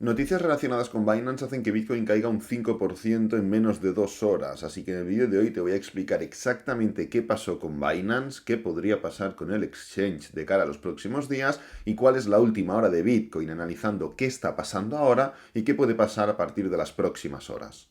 Noticias relacionadas con Binance hacen que Bitcoin caiga un 5% en menos de 2 horas, así que en el vídeo de hoy te voy a explicar exactamente qué pasó con Binance, qué podría pasar con el exchange de cara a los próximos días y cuál es la última hora de Bitcoin, analizando qué está pasando ahora y qué puede pasar a partir de las próximas horas.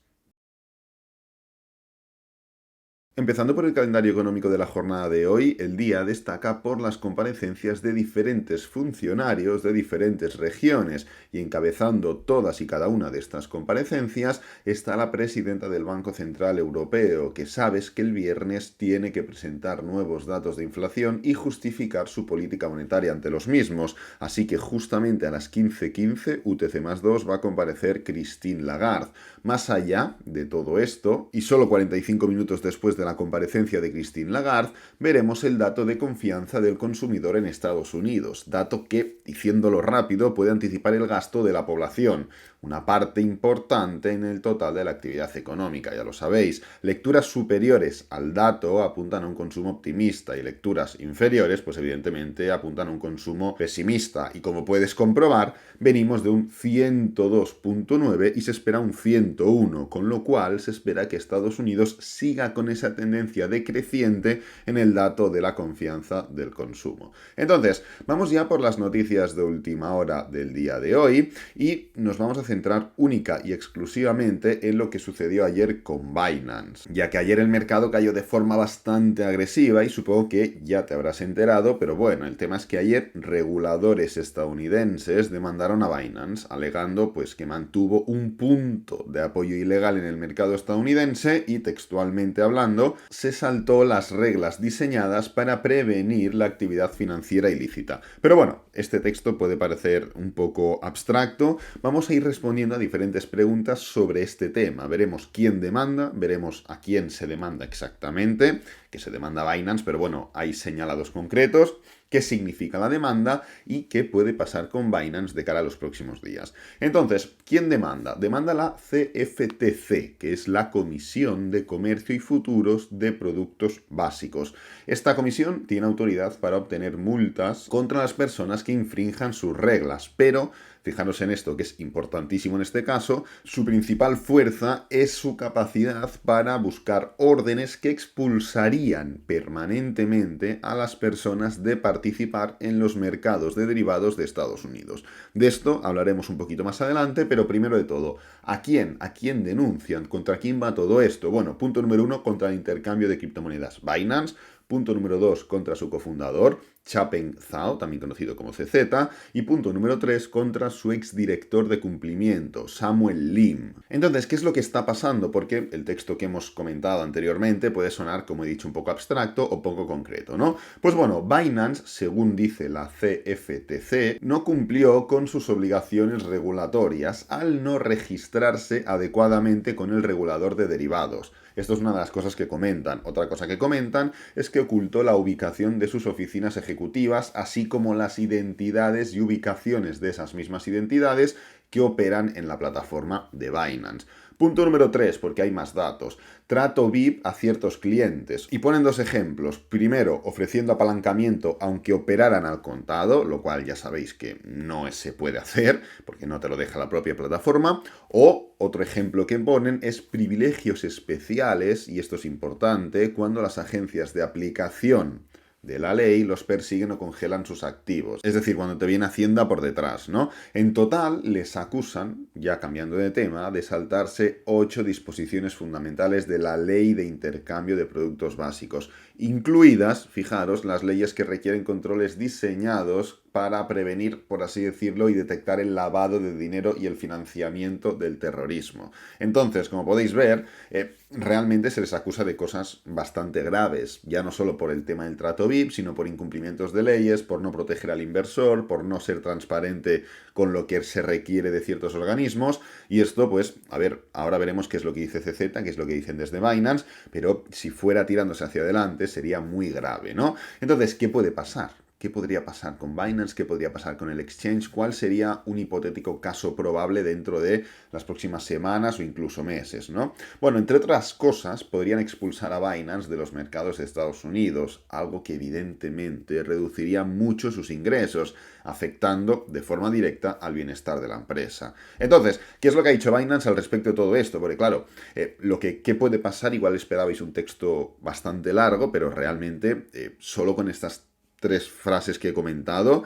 Empezando por el calendario económico de la jornada de hoy, el día destaca por las comparecencias de diferentes funcionarios de diferentes regiones y encabezando todas y cada una de estas comparecencias está la presidenta del Banco Central Europeo, que sabes que el viernes tiene que presentar nuevos datos de inflación y justificar su política monetaria ante los mismos. Así que justamente a las 15:15 UTC+2 va a comparecer Christine Lagarde. Más allá de todo esto, y solo 45 minutos después de la comparecencia de Christine Lagarde, veremos el dato de confianza del consumidor en Estados Unidos, dato que, diciéndolo rápido, puede anticipar el gasto de la población, una parte importante en el total de la actividad económica, ya lo sabéis. Lecturas superiores al dato apuntan a un consumo optimista y lecturas inferiores, pues evidentemente apuntan a un consumo pesimista. Y como puedes comprobar, venimos de un 102.9 y se espera un 101, con lo cual se espera que Estados Unidos siga con esa tendencia decreciente en el dato de la confianza del consumo. Entonces, vamos ya por las noticias de última hora del día de hoy y nos vamos a centrar única y exclusivamente en lo que sucedió ayer con Binance, ya que ayer el mercado cayó de forma bastante agresiva y supongo que ya te habrás enterado, pero bueno, el tema es que ayer reguladores estadounidenses demandaron a Binance alegando pues que mantuvo un punto de apoyo ilegal en el mercado estadounidense y, textualmente hablando, se saltó las reglas diseñadas para prevenir la actividad financiera ilícita. Pero bueno, este texto puede parecer un poco abstracto. Vamos a ir respondiendo a diferentes preguntas sobre este tema. Veremos quién demanda, veremos a quién se demanda exactamente, que se demanda Binance, pero bueno, hay señalados concretos, qué significa la demanda y qué puede pasar con Binance de cara a los próximos días. Entonces, ¿quién demanda? Demanda la CFTC, que es la Comisión de Comercio y Futuros de Productos Básicos. Esta comisión tiene autoridad para obtener multas contra las personas que infrinjan sus reglas, pero fijaros en esto, que es importantísimo en este caso, su principal fuerza es su capacidad para buscar órdenes que expulsarían permanentemente a las personas de participar en los mercados de derivados de Estados Unidos. De esto hablaremos un poquito más adelante, pero primero de todo, ¿a quién? ¿A quién denuncian? ¿Contra quién va todo esto? Bueno, punto número 1, contra el intercambio de criptomonedas Binance. Punto número 2, contra su cofundador, Changpeng Zhao, también conocido como CZ. Y punto número 3, contra su exdirector de cumplimiento, Samuel Lim. Entonces, ¿qué es lo que está pasando? Porque el texto que hemos comentado anteriormente puede sonar, como he dicho, un poco abstracto o poco concreto, ¿no? Pues bueno, Binance, según dice la CFTC, no cumplió con sus obligaciones regulatorias al no registrarse adecuadamente con el regulador de derivados. Esto es una de las cosas que comentan. Otra cosa que comentan es que ocultó la ubicación de sus oficinas ejecutivas, así como las identidades y ubicaciones de esas mismas identidades que operan en la plataforma de Binance. Punto número 3, porque hay más datos. Trato VIP a ciertos clientes. Y ponen dos ejemplos. Primero, ofreciendo apalancamiento aunque operaran al contado, lo cual ya sabéis que no se puede hacer, porque no te lo deja la propia plataforma. O otro ejemplo que ponen es privilegios especiales, y esto es importante, cuando las agencias de aplicación de la ley los persiguen o congelan sus activos. Es decir, cuando te viene Hacienda por detrás, ¿no? En total les acusan, ya cambiando de tema, de saltarse 8 disposiciones fundamentales de la Ley de Intercambio de Productos Básicos, incluidas, fijaros, las leyes que requieren controles diseñados para prevenir, por así decirlo, y detectar el lavado de dinero y el financiamiento del terrorismo. Entonces, como podéis ver, realmente se les acusa de cosas bastante graves, ya no solo por el tema del trato VIP, sino por incumplimientos de leyes, por no proteger al inversor, por no ser transparente con lo que se requiere de ciertos organismos, y esto, pues, a ver, ahora veremos qué es lo que dice CZ, qué es lo que dicen desde Binance, pero si fuera tirándose hacia adelante sería muy grave, ¿no? Entonces, ¿qué puede pasar? ¿Qué podría pasar con Binance? ¿Qué podría pasar con el exchange? ¿Cuál sería un hipotético caso probable dentro de las próximas semanas o incluso meses, ¿no? Bueno, entre otras cosas, podrían expulsar a Binance de los mercados de Estados Unidos, algo que evidentemente reduciría mucho sus ingresos, afectando de forma directa al bienestar de la empresa. Entonces, ¿qué es lo que ha dicho Binance al respecto de todo esto? Porque claro, ¿qué puede pasar? Igual esperabais un texto bastante largo, pero realmente solo con estas tres frases que he comentado,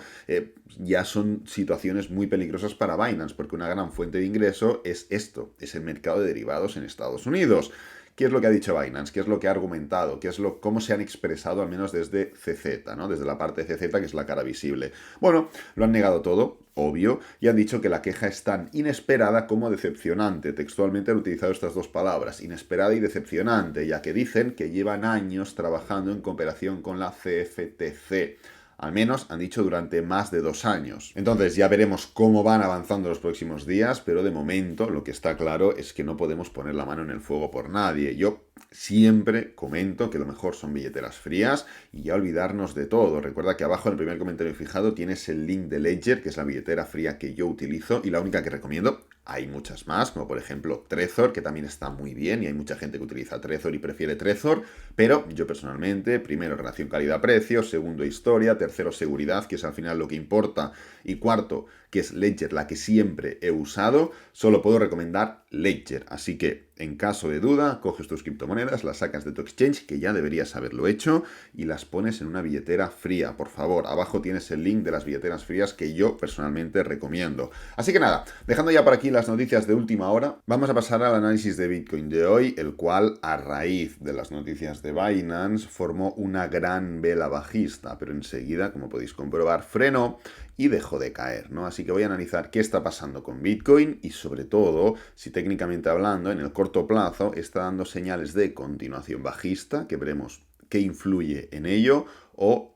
ya son situaciones muy peligrosas para Binance, porque una gran fuente de ingreso es esto, es el mercado de derivados en Estados Unidos. ¿Qué es lo que ha dicho Binance? ¿Qué es lo que ha argumentado? ¿Cómo se han expresado, al menos desde CZ, ¿no? Desde la parte de CZ, que es la cara visible? Bueno, lo han negado todo, obvio, y han dicho que la queja es tan inesperada como decepcionante. Textualmente han utilizado estas dos palabras, inesperada y decepcionante, ya que dicen que llevan años trabajando en cooperación con la CFTC. Al menos han dicho durante más de 2 años. Entonces ya veremos cómo van avanzando los próximos días, pero de momento lo que está claro es que no podemos poner la mano en el fuego por nadie. Yo siempre comento que lo mejor son billeteras frías y ya olvidarnos de todo. Recuerda que abajo en el primer comentario fijado tienes el link de Ledger, que es la billetera fría que yo utilizo y la única que recomiendo. Hay muchas más, como por ejemplo Trezor, que también está muy bien y hay mucha gente que utiliza Trezor y prefiere Trezor, pero yo personalmente, primero, relación calidad-precio, segundo, historia, tercero, seguridad, que es al final lo que importa, y cuarto, que es Ledger, la que siempre he usado, solo puedo recomendar Ledger. Así que, en caso de duda, coges tus criptomonedas, las sacas de tu exchange, que ya deberías haberlo hecho, y las pones en una billetera fría. Por favor, abajo tienes el link de las billeteras frías que yo personalmente recomiendo. Así que nada, dejando ya por aquí las noticias de última hora, vamos a pasar al análisis de Bitcoin de hoy, el cual, a raíz de las noticias de Binance, formó una gran vela bajista, pero enseguida, como podéis comprobar, frenó y dejó de caer, ¿no? Así que voy a analizar qué está pasando con Bitcoin y sobre todo, si técnicamente hablando, en el corto plazo está dando señales de continuación bajista, que veremos qué influye en ello, o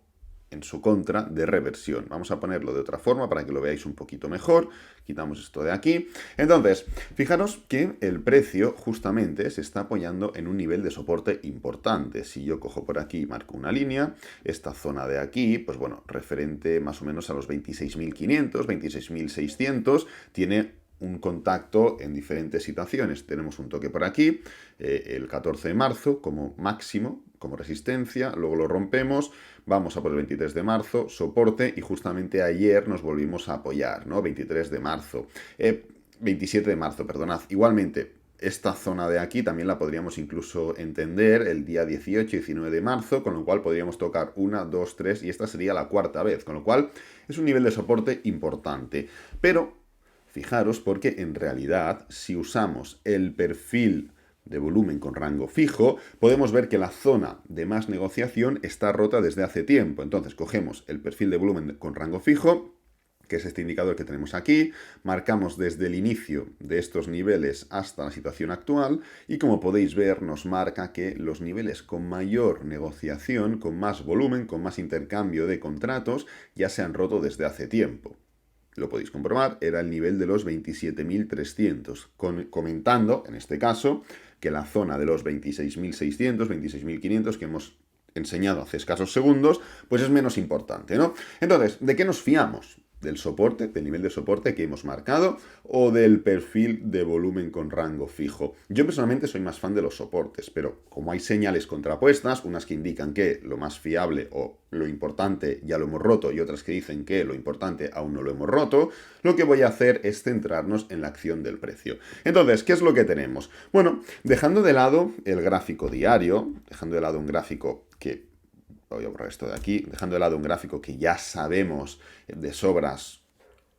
en su contra de reversión. Vamos a ponerlo de otra forma para que lo veáis un poquito mejor. Quitamos esto de aquí. Entonces, fijaros que el precio justamente se está apoyando en un nivel de soporte importante. Si yo cojo por aquí y marco una línea, esta zona de aquí, pues bueno, referente más o menos a los 26.500, 26.600, tiene un contacto en diferentes situaciones. Tenemos un toque por aquí, el 14 de marzo como máximo, como resistencia, luego lo rompemos, vamos a por el 23 de marzo, soporte, y justamente ayer nos volvimos a apoyar, ¿no? 23 de marzo, 27 de marzo, perdonad. Igualmente, esta zona de aquí también la podríamos incluso entender el día 18 y 19 de marzo, con lo cual podríamos tocar 1, 2, 3, y esta sería la cuarta vez, con lo cual es un nivel de soporte importante. Pero fijaros, porque en realidad, si usamos el perfil de volumen con rango fijo, podemos ver que la zona de más negociación está rota desde hace tiempo. Entonces, cogemos el perfil de volumen con rango fijo, que es este indicador que tenemos aquí, marcamos desde el inicio de estos niveles hasta la situación actual, y como podéis ver, nos marca que los niveles con mayor negociación, con más volumen, con más intercambio de contratos, ya se han roto desde hace tiempo. Lo podéis comprobar, era el nivel de los 27.300, comentando, en este caso, que la zona de los 26.600, 26.500 que hemos enseñado hace escasos segundos, pues es menos importante, ¿no? Entonces, ¿de qué nos fiamos? ¿Del soporte, del nivel de soporte que hemos marcado, o del perfil de volumen con rango fijo? Yo personalmente soy más fan de los soportes, pero como hay señales contrapuestas, unas que indican que lo más fiable o lo importante ya lo hemos roto y otras que dicen que lo importante aún no lo hemos roto, lo que voy a hacer es centrarnos en la acción del precio. Entonces, ¿qué es lo que tenemos? Bueno, dejando de lado el gráfico diario, dejando de lado un gráfico que voy a borrar esto de aquí, dejando de lado un gráfico que ya sabemos de sobras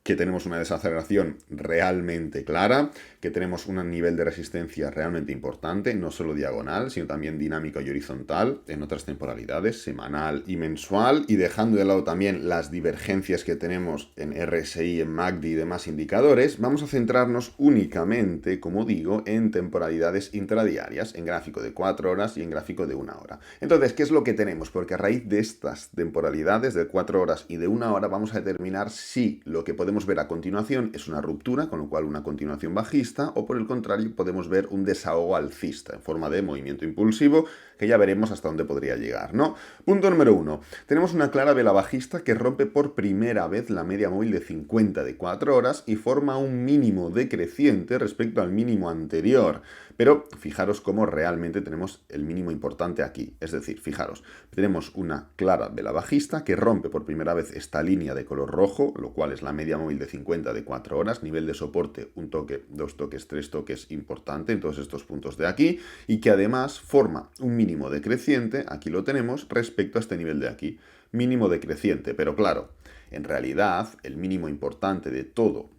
que tenemos una desaceleración realmente clara, que tenemos un nivel de resistencia realmente importante, no solo diagonal, sino también dinámico y horizontal en otras temporalidades, semanal y mensual, y dejando de lado también las divergencias que tenemos en RSI, en MACD y demás indicadores, vamos a centrarnos únicamente, como digo, en temporalidades intradiarias, en gráfico de 4 horas y en gráfico de 1 hora. Entonces, ¿qué es lo que tenemos? Porque a raíz de estas temporalidades de 4 horas y de 1 hora vamos a determinar si lo que podemos podemos ver a continuación es una ruptura, con lo cual una continuación bajista, o por el contrario podemos ver un desahogo alcista en forma de movimiento impulsivo, que ya veremos hasta dónde podría llegar, ¿no? Punto número 1. Tenemos una clara vela bajista que rompe por primera vez la media móvil de 50 de 4 horas y forma un mínimo decreciente respecto al mínimo anterior. Pero fijaros cómo realmente tenemos el mínimo importante aquí. Es decir, fijaros, tenemos una clara vela bajista que rompe por primera vez esta línea de color rojo, lo cual es la media móvil de 50 de 4 horas, nivel de soporte, un toque, 2 toques, 3 toques importante en todos estos puntos de aquí, y que además forma un mínimo decreciente, aquí lo tenemos, respecto a este nivel de aquí. Mínimo decreciente, pero claro, en realidad el mínimo importante de todo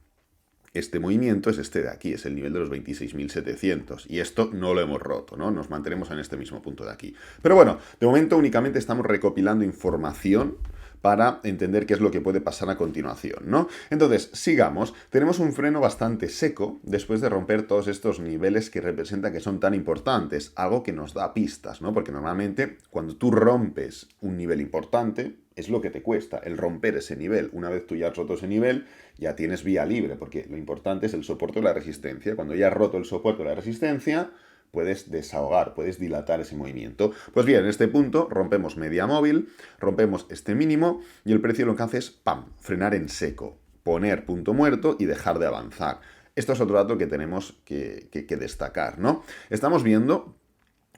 este movimiento es este de aquí, es el nivel de los 26.700, y esto no lo hemos roto, ¿no? Nos mantenemos en este mismo punto de aquí. Pero bueno, de momento únicamente estamos recopilando información para entender qué es lo que puede pasar a continuación, ¿no? Entonces, sigamos. Tenemos un freno bastante seco después de romper todos estos niveles que representan que son tan importantes, algo que nos da pistas, ¿no? Porque normalmente cuando tú rompes un nivel importante, es lo que te cuesta, el romper ese nivel. Una vez tú ya has roto ese nivel, ya tienes vía libre, porque lo importante es el soporte o la resistencia. Cuando ya has roto el soporte o la resistencia, puedes desahogar, puedes dilatar ese movimiento. Pues bien, en este punto rompemos media móvil, rompemos este mínimo y el precio lo que hace es, ¡pam!, frenar en seco, poner punto muerto y dejar de avanzar. Esto es otro dato que tenemos que destacar, ¿no? Estamos viendo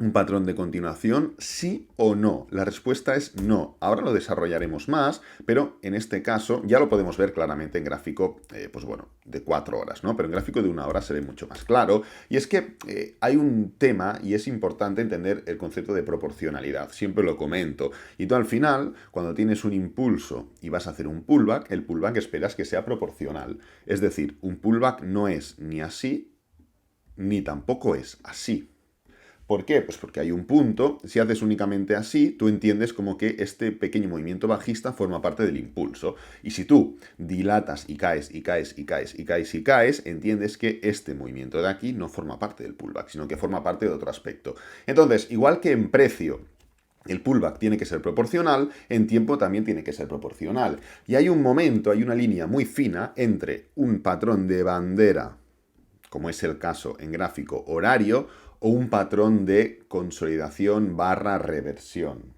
un patrón de continuación, sí o no. La respuesta es no. Ahora lo desarrollaremos más, pero en este caso ya lo podemos ver claramente en gráfico, pues bueno, de 4 horas, ¿no? Pero en gráfico de 1 hora se ve mucho más claro. Y es que hay un tema y es importante entender el concepto de proporcionalidad. Siempre lo comento. Y tú al final, cuando tienes un impulso y vas a hacer un pullback, el pullback esperas que sea proporcional. Es decir, un pullback no es ni así, ni tampoco es así. ¿Por qué? Pues porque hay un punto, si haces únicamente así, tú entiendes como que este pequeño movimiento bajista forma parte del impulso. Y si tú dilatas y caes, y caes, y caes, y caes, y caes, entiendes que este movimiento de aquí no forma parte del pullback, sino que forma parte de otro aspecto. Entonces, igual que en precio, el pullback tiene que ser proporcional, en tiempo también tiene que ser proporcional. Y hay un momento, hay una línea muy fina entre un patrón de bandera, como es el caso en gráfico horario, o un patrón de consolidación barra reversión,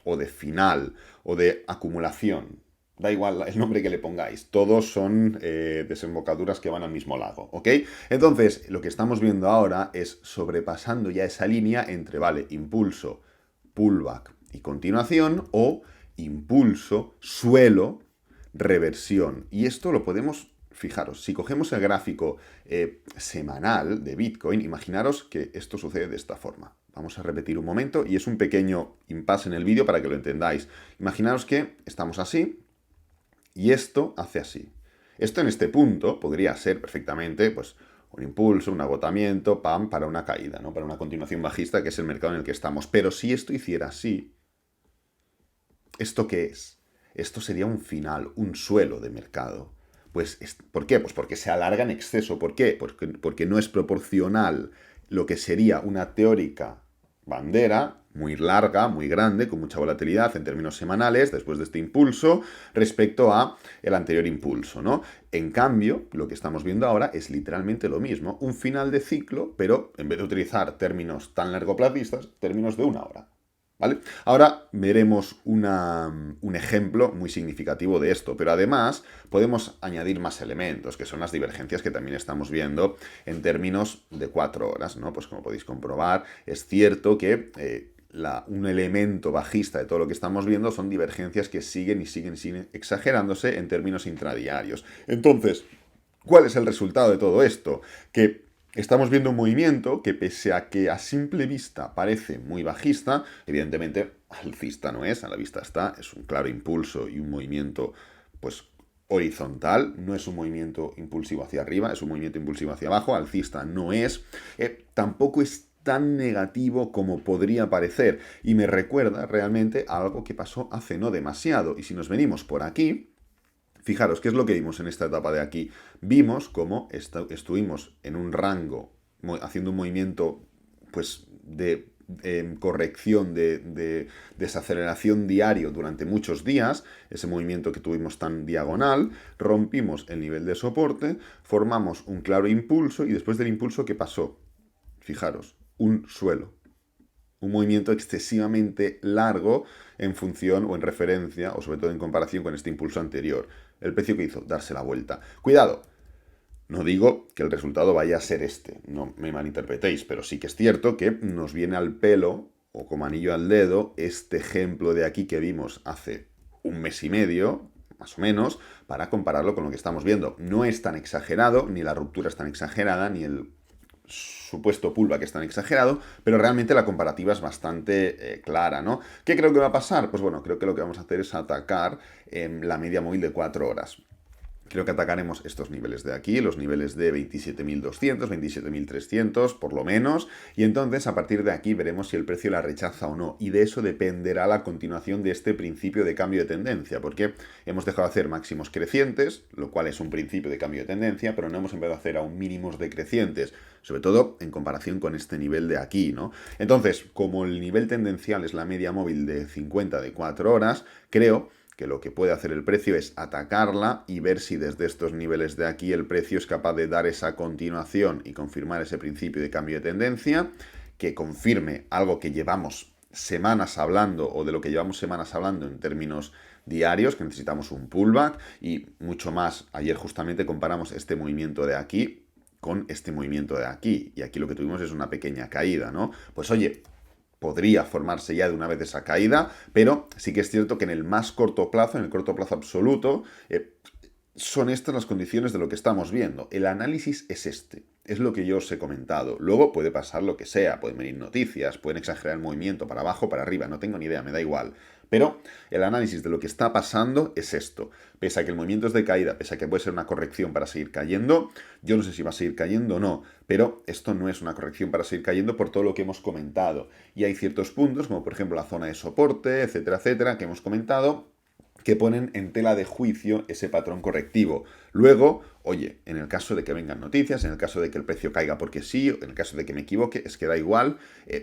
o de final, o de acumulación. Da igual el nombre que le pongáis, todos son desembocaduras que van al mismo lado, ¿ok? Entonces, lo que estamos viendo ahora es sobrepasando ya esa línea entre, vale, impulso, pullback y continuación, o impulso, suelo, reversión. Y esto lo podemos... Fijaros, si cogemos el gráfico semanal de Bitcoin, imaginaros que esto sucede de esta forma. Vamos a repetir un momento y es un pequeño impasse en el vídeo para que lo entendáis. Imaginaros que estamos así y esto hace así. Esto en este punto podría ser perfectamente pues, un impulso, un agotamiento, pam, para una caída, ¿no? Para una continuación bajista, que es el mercado en el que estamos. Pero si esto hiciera así, ¿esto qué es? Esto sería un final, un suelo de mercado. Pues, ¿por qué? Pues porque se alarga en exceso. ¿Por qué? Porque no es proporcional lo que sería una teórica bandera muy larga, muy grande, con mucha volatilidad en términos semanales, después de este impulso, respecto a el anterior impulso, ¿no? En cambio, lo que estamos viendo ahora es literalmente lo mismo, un final de ciclo, pero en vez de utilizar términos tan largoplacistas, términos de 1 hora. ¿Vale? Ahora veremos un ejemplo muy significativo de esto, pero además podemos añadir más elementos, que son las divergencias que también estamos viendo en términos de 4 horas, ¿no? Pues como podéis comprobar, es cierto que un elemento bajista de todo lo que estamos viendo son divergencias que siguen exagerándose en términos intradiarios. Entonces, ¿cuál es el resultado de todo esto? Que estamos viendo un movimiento que, pese a que a simple vista parece muy bajista, evidentemente alcista no es, a la vista está, es un claro impulso y un movimiento pues horizontal, no es un movimiento impulsivo hacia arriba, es un movimiento impulsivo hacia abajo, alcista no es, tampoco es tan negativo como podría parecer y me recuerda realmente a algo que pasó hace no demasiado. Y si nos venimos por aquí, fijaros, ¿qué es lo que vimos en esta etapa de aquí? Vimos cómo estuvimos en un rango, haciendo un movimiento pues de corrección de desaceleración diario durante muchos días, ese movimiento que tuvimos tan diagonal, rompimos el nivel de soporte, formamos un claro impulso y después del impulso, ¿qué pasó? Fijaros, un suelo. Un movimiento excesivamente largo en función o en referencia, o sobre todo en comparación con este impulso anterior. El precio que hizo, darse la vuelta. Cuidado, no digo que el resultado vaya a ser este, no me malinterpretéis, pero sí que es cierto que nos viene al pelo, o como anillo al dedo, este ejemplo de aquí que vimos hace un mes y medio, más o menos, para compararlo con lo que estamos viendo. No es tan exagerado, ni la ruptura es tan exagerada, ni el supuesto pullback es tan exagerado, pero realmente la comparativa es bastante clara, ¿no? ¿Qué creo que va a pasar? Pues bueno, creo que lo que vamos a hacer es atacar la media móvil de 4 horas. Creo que atacaremos estos niveles de aquí, los niveles de 27.200, 27.300 por lo menos, y entonces a partir de aquí veremos si el precio la rechaza o no, y de eso dependerá la continuación de este principio de cambio de tendencia, porque hemos dejado de hacer máximos crecientes, lo cual es un principio de cambio de tendencia, pero no hemos empezado a hacer aún mínimos decrecientes, sobre todo en comparación con este nivel de aquí, ¿no? Entonces, como el nivel tendencial es la media móvil de 50 de 4 horas, creo que lo que puede hacer el precio es atacarla y ver si desde estos niveles de aquí el precio es capaz de dar esa continuación y confirmar ese principio de cambio de tendencia, que confirme algo que llevamos semanas hablando o de lo que llevamos semanas hablando en términos diarios, que necesitamos un pullback y mucho más. Ayer justamente comparamos este movimiento de aquí con este movimiento de aquí y aquí lo que tuvimos es una pequeña caída, ¿no? Pues oye, podría formarse ya de una vez esa caída, pero sí que es cierto que en el más corto plazo, en el corto plazo absoluto, son estas las condiciones de lo que estamos viendo. El análisis es este, es lo que yo os he comentado. Luego puede pasar lo que sea, pueden venir noticias, pueden exagerar el movimiento para abajo, para arriba, no tengo ni idea, me da igual. Pero el análisis de lo que está pasando es esto. Pese a que el movimiento es de caída, pese a que puede ser una corrección para seguir cayendo, yo no sé si va a seguir cayendo o no, pero esto no es una corrección para seguir cayendo por todo lo que hemos comentado. Y hay ciertos puntos, como por ejemplo la zona de soporte, etcétera, que hemos comentado, que ponen en tela de juicio ese patrón correctivo. Luego, oye, en el caso de que vengan noticias, en el caso de que el precio caiga porque sí, en el caso de que me equivoque, es que da igual,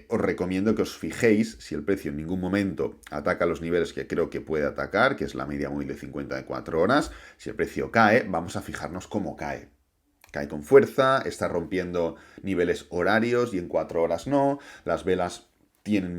os recomiendo que os fijéis si el precio en ningún momento ataca los niveles que creo que puede atacar, que es la media móvil de 50 de 4 horas. Si el precio cae, vamos a fijarnos cómo cae. Cae con fuerza, está rompiendo niveles horarios y en 4 horas no, las velas tienen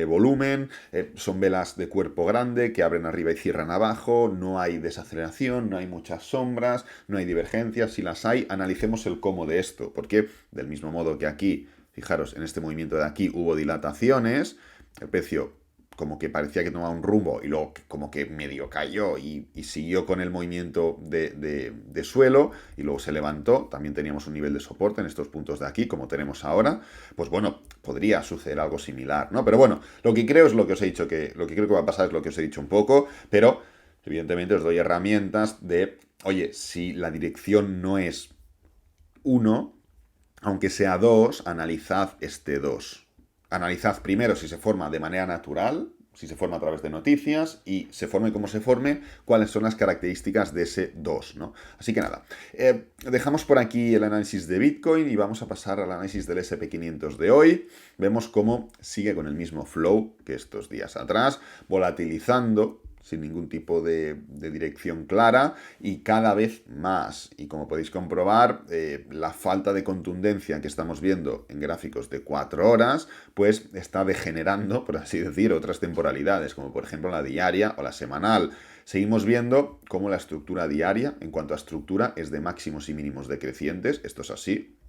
volumen, son velas de cuerpo grande que abren arriba y cierran abajo, no hay desaceleración, no hay muchas sombras, no hay divergencias. Si las hay, analicemos el cómo de esto, porque del mismo modo que aquí, fijaros, en este movimiento de aquí hubo dilataciones, el precio como que parecía que tomaba un rumbo y luego como que medio cayó y siguió con el movimiento de suelo y luego se levantó. También teníamos un nivel de soporte en estos puntos de aquí, como tenemos ahora. Pues bueno, podría suceder algo similar, ¿no? Pero bueno, lo que creo es lo que os he dicho, lo que creo que va a pasar es lo que os he dicho un poco, pero evidentemente os doy herramientas de, oye, si la dirección no es 1, aunque sea 2, analizad este 2. Analizad primero si se forma de manera natural, si se forma a través de noticias y se forme como se forme, cuáles son las características de ese 2, ¿no? Así que nada, dejamos por aquí el análisis de Bitcoin y vamos a pasar al análisis del SP500 de hoy. Vemos cómo sigue con el mismo flow que estos días atrás, volatilizando sin ningún tipo de dirección clara y cada vez más. Y como podéis comprobar, la falta de contundencia que estamos viendo en gráficos de 4 horas, pues está degenerando, por así decir, otras temporalidades, como por ejemplo la diaria o la semanal. Seguimos viendo cómo la estructura diaria, en cuanto a estructura, es de máximos y mínimos decrecientes. Esto es así.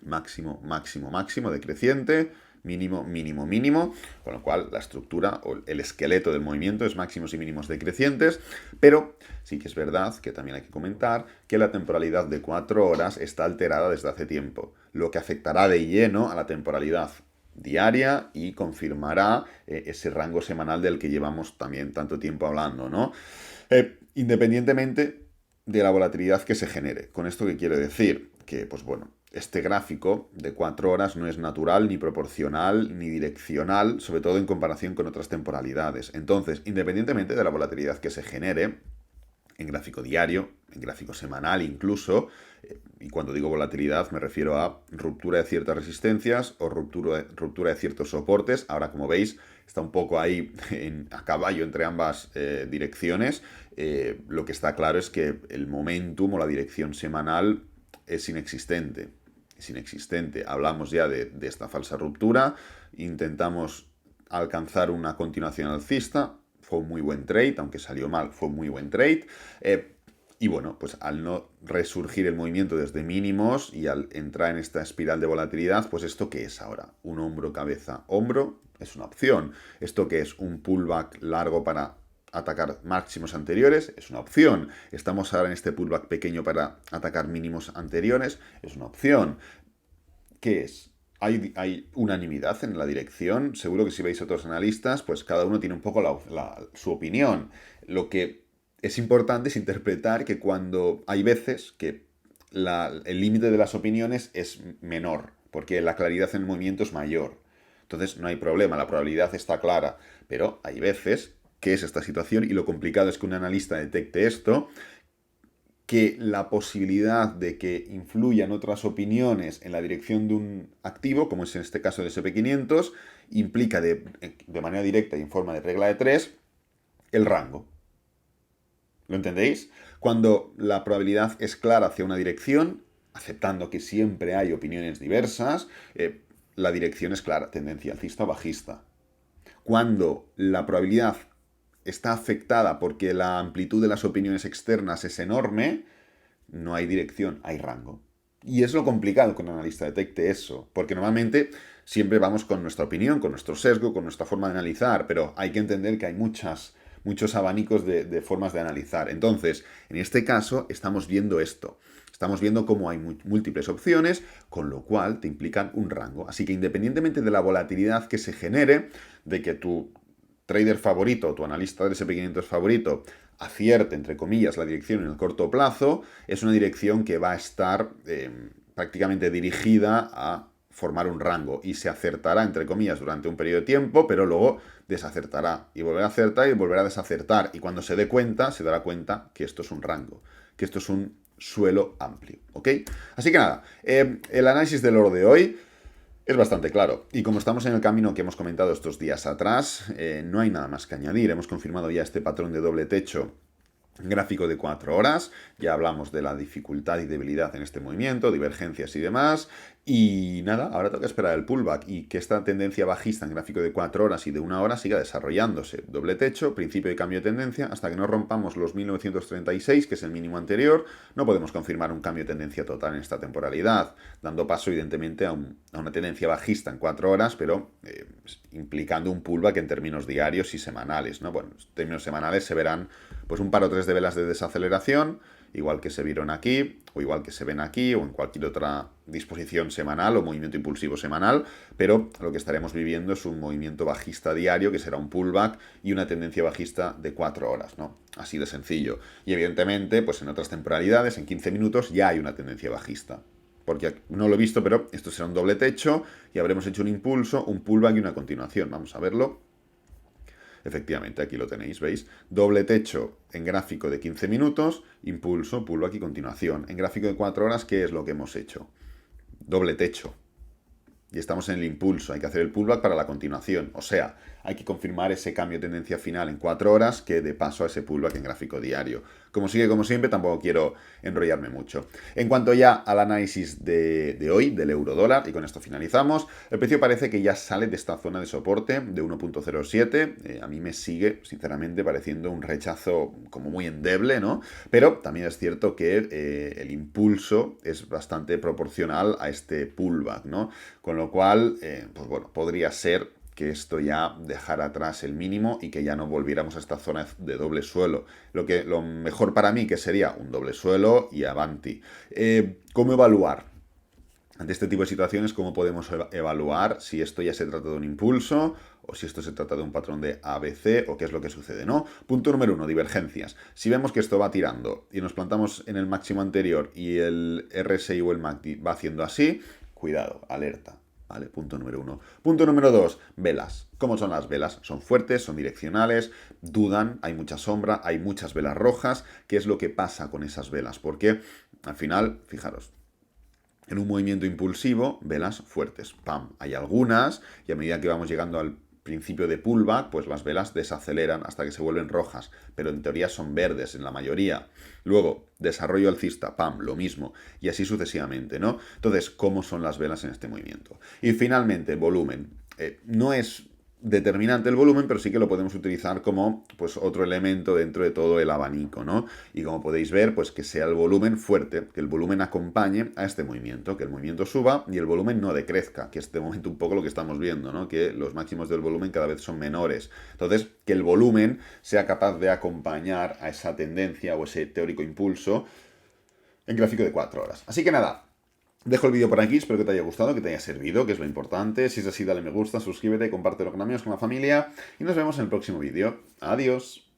Máximo, máximo, máximo decreciente, mínimo, mínimo, mínimo, con lo cual la estructura o el esqueleto del movimiento es máximos y mínimos decrecientes, pero sí que es verdad que también hay que comentar que la temporalidad de 4 horas está alterada desde hace tiempo, lo que afectará de lleno a la temporalidad diaria y confirmará ese rango semanal del que llevamos también tanto tiempo hablando, ¿no? Independientemente de la volatilidad que se genere. ¿Con esto qué quiere decir? Que, pues bueno, este gráfico de 4 horas no es natural, ni proporcional, ni direccional, sobre todo en comparación con otras temporalidades. Entonces, independientemente de la volatilidad que se genere, en gráfico diario, en gráfico semanal incluso, y cuando digo volatilidad me refiero a ruptura de ciertas resistencias o ruptura de ciertos soportes. Ahora, como veis, está un poco ahí a caballo entre ambas direcciones. Lo que está claro es que el momentum o la dirección semanal es inexistente. Es inexistente. Hablamos ya de esta falsa ruptura, intentamos alcanzar una continuación alcista. Fue un muy buen trade, aunque salió mal, fue un muy buen trade. Y bueno, pues al no resurgir el movimiento desde mínimos y al entrar en esta espiral de volatilidad, pues ¿esto qué es ahora? Un hombro, cabeza, hombro, es una opción. ¿Esto qué es? Un pullback largo para atacar máximos anteriores, es una opción. Estamos ahora en este pullback pequeño para atacar mínimos anteriores, es una opción. ¿Qué es? Hay unanimidad en la dirección. Seguro que si veis a otros analistas, pues cada uno tiene un poco su opinión. Lo que es importante es interpretar que cuando hay veces que el límite de las opiniones es menor, porque la claridad en el movimiento es mayor. Entonces no hay problema, la probabilidad está clara. Pero hay veces que es esta situación y lo complicado es que un analista detecte esto, que la posibilidad de que influyan otras opiniones en la dirección de un activo, como es en este caso el SP500, implica de manera directa y en forma de regla de 3 el rango. ¿Lo entendéis? Cuando la probabilidad es clara hacia una dirección, aceptando que siempre hay opiniones diversas, la dirección es clara, tendencia alcista o bajista. Cuando la probabilidad está afectada porque la amplitud de las opiniones externas es enorme, no hay dirección, hay rango. Y es lo complicado que un analista detecte eso, porque normalmente siempre vamos con nuestra opinión, con nuestro sesgo, con nuestra forma de analizar, pero hay que entender que hay muchos abanicos de formas de analizar. Entonces, en este caso, estamos viendo esto. Estamos viendo cómo hay múltiples opciones, con lo cual te implican un rango. Así que independientemente de la volatilidad que se genere, de que tu trader favorito, tu analista del SP500 favorito, acierte, entre comillas, la dirección en el corto plazo, es una dirección que va a estar prácticamente dirigida a formar un rango y se acertará, entre comillas, durante un periodo de tiempo, pero luego desacertará y volverá a acertar y volverá a desacertar. Y cuando se dé cuenta, se dará cuenta que esto es un rango, que esto es un suelo amplio, ¿ok? Así que nada, el análisis del oro de hoy es bastante claro. Y como estamos en el camino que hemos comentado estos días atrás, no hay nada más que añadir. Hemos confirmado ya este patrón de doble techo gráfico de 4 horas, ya hablamos de la dificultad y debilidad en este movimiento, divergencias y demás, y nada, ahora toca esperar el pullback y que esta tendencia bajista en gráfico de 4 horas y de 1 hora siga desarrollándose. Doble techo, principio de cambio de tendencia, hasta que no rompamos los 1936, que es el mínimo anterior, no podemos confirmar un cambio de tendencia total en esta temporalidad, dando paso evidentemente a una tendencia bajista en 4 horas, pero implicando un pullback en términos diarios y semanales, ¿no? Bueno, en términos semanales se verán pues un par o tres de velas de desaceleración, igual que se vieron aquí, o igual que se ven aquí, o en cualquier otra disposición semanal o movimiento impulsivo semanal, pero lo que estaremos viviendo es un movimiento bajista diario, que será un pullback y una tendencia bajista de 4 horas, ¿no? Así de sencillo. Y evidentemente, pues en otras temporalidades, en 15 minutos, ya hay una tendencia bajista. Porque no lo he visto, pero esto será un doble techo y habremos hecho un impulso, un pullback y una continuación. Vamos a verlo. Efectivamente, aquí lo tenéis, ¿veis? Doble techo en gráfico de 15 minutos, impulso, pullback y continuación. En gráfico de 4 horas, ¿qué es lo que hemos hecho? Doble techo. Y estamos en el impulso, hay que hacer el pullback para la continuación. O sea, hay que confirmar ese cambio de tendencia final en 4 horas que dé paso a ese pullback en gráfico diario. Como sigue, como siempre, tampoco quiero enrollarme mucho. En cuanto ya al análisis de hoy, del euro dólar, y con esto finalizamos, el precio parece que ya sale de esta zona de soporte de 1.07. A mí me sigue, sinceramente, pareciendo un rechazo como muy endeble, ¿no? Pero también es cierto que el impulso es bastante proporcional a este pullback, ¿no? Con lo cual, pues bueno, podría ser que esto ya dejara atrás el mínimo y que ya no volviéramos a esta zona de doble suelo. Lo mejor para mí que sería un doble suelo y avanti. ¿Cómo evaluar? Ante este tipo de situaciones, ¿cómo podemos evaluar si esto ya se trata de un impulso o si esto se trata de un patrón de ABC o qué es lo que sucede, ¿no? Punto número 1, divergencias. Si vemos que esto va tirando y nos plantamos en el máximo anterior y el RSI o el MACD va haciendo así, cuidado, alerta. Vale, punto número 1. Punto número 2, velas. ¿Cómo son las velas? Son fuertes, son direccionales, dudan, hay mucha sombra, hay muchas velas rojas. ¿Qué es lo que pasa con esas velas? Porque al final, fijaros, en un movimiento impulsivo, velas fuertes. ¡Pam! Hay algunas, y a medida que vamos llegando al principio de pullback, pues las velas desaceleran hasta que se vuelven rojas, pero en teoría son verdes en la mayoría. Luego, desarrollo alcista, ¡pam! Lo mismo, y así sucesivamente, ¿no? Entonces, ¿cómo son las velas en este movimiento? Y finalmente, volumen. No es determinante el volumen, pero sí que lo podemos utilizar como pues otro elemento dentro de todo el abanico, ¿no? Y como podéis ver, pues que sea el volumen fuerte, que el volumen acompañe a este movimiento, que el movimiento suba y el volumen no decrezca, que es de momento un poco lo que estamos viendo, ¿no? Que los máximos del volumen cada vez son menores. Entonces, que el volumen sea capaz de acompañar a esa tendencia o ese teórico impulso en gráfico de 4 horas. Así que nada, dejo el vídeo por aquí, espero que te haya gustado, que te haya servido, que es lo importante. Si es así, dale me gusta, suscríbete, compártelo con amigos, con la familia y nos vemos en el próximo vídeo. Adiós.